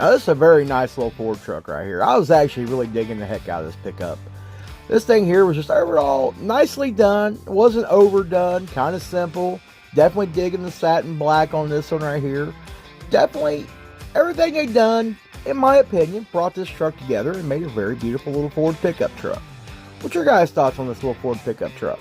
Now, this is a very nice little Ford truck right here. I was actually really digging the heck out of this pickup. This thing here was just overall nicely done. It wasn't overdone, kind of simple. Definitely digging the satin black on this one right here. Definitely everything they done, in my opinion, brought this truck together and made a very beautiful little Ford pickup truck. What's your guys' thoughts on this little Ford pickup truck?